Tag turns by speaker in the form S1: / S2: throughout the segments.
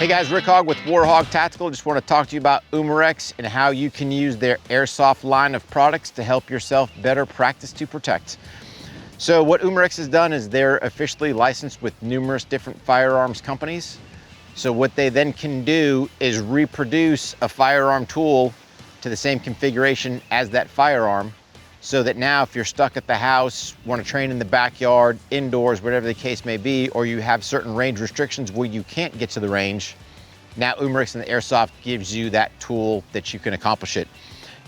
S1: Hey guys, Rick Hogg with War HOGG Tactical. Just want to talk to you about Umarex and how you can use their airsoft line of products to help yourself better practice to protect. So what Umarex has done is they're officially licensed with numerous different firearms companies. So what they then can do is reproduce a firearm tool to the same configuration as that firearm, so that now if you're stuck at the house, want to train in the backyard, indoors, whatever the case may be, or you have certain range restrictions where you can't get to the range, now Umarex and the Airsoft gives you that tool that you can accomplish it.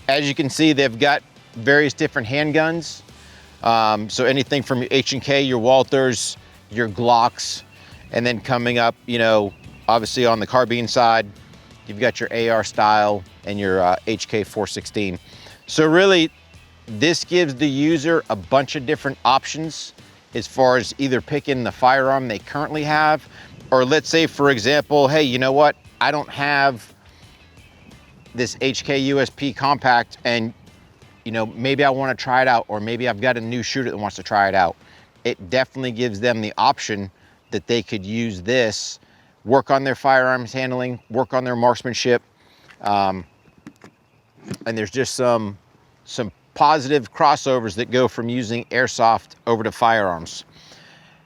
S1: As you can see, they've got various different handguns. So anything from your H&K, your Walthers, your Glocks, and then coming up, you know, obviously on the carbine side, you've got your AR style and your HK 416. So really, this gives the user a bunch of different options as far as either picking the firearm they currently have, or let's say, for example, hey, you know what? I don't have this HK USP compact and, you know, maybe I want to try it out, or maybe I've got a new shooter that wants to try it out. It definitely gives them the option that they could use this, work on their firearms handling, work on their marksmanship. And there's just some positive crossovers that go from using airsoft over to firearms.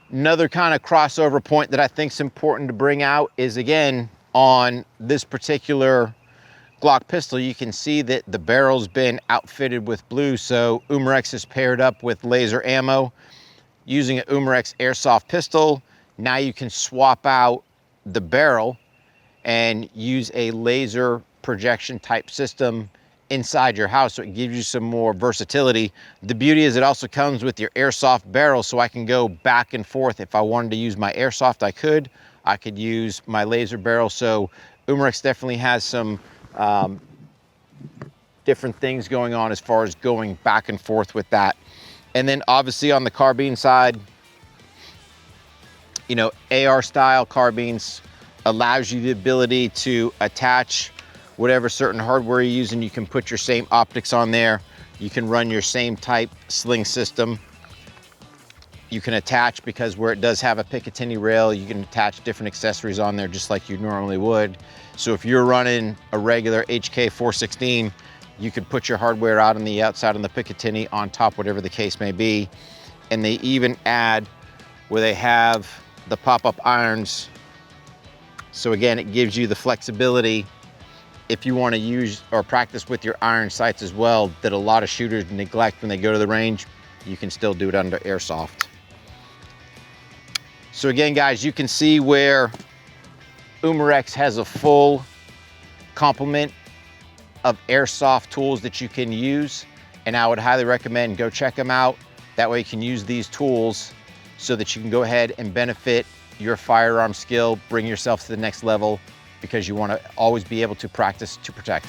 S1: Another kind of crossover point that I think is important to bring out is, again, on this particular Glock pistol, you can see that the barrel's been outfitted with blue. So Umarex is paired up with laser ammo. Using an Umarex Airsoft pistol, now you can swap out the barrel and use a laser projection type system inside your house, so it gives you some more versatility. The beauty is it also comes with your airsoft barrel, so I can go back and forth. If I wanted to use my airsoft, I could use my laser barrel. So Umarex definitely has some different things going on as far as going back and forth with that. And then obviously on the carbine side, you know, AR style carbines allows you the ability to attach whatever certain hardware you're using. You can put your same optics on there. You can run your same type sling system. You can attach, because where it does have a Picatinny rail, you can attach different accessories on there just like you normally would. So if you're running a regular HK 416, you could put your hardware out on the outside on the Picatinny, on top, whatever the case may be. And they even add where they have the pop-up irons. So again, it gives you the flexibility if you want to use or practice with your iron sights as well, that a lot of shooters neglect when they go to the range. You can still do it under airsoft. So again, guys, you can see where Umarex has a full complement of airsoft tools that you can use, and I would highly recommend go check them out. That way you can use these tools so that you can go ahead and benefit your firearm skill, bring yourself to the next level, because you want to always be able to practice to protect.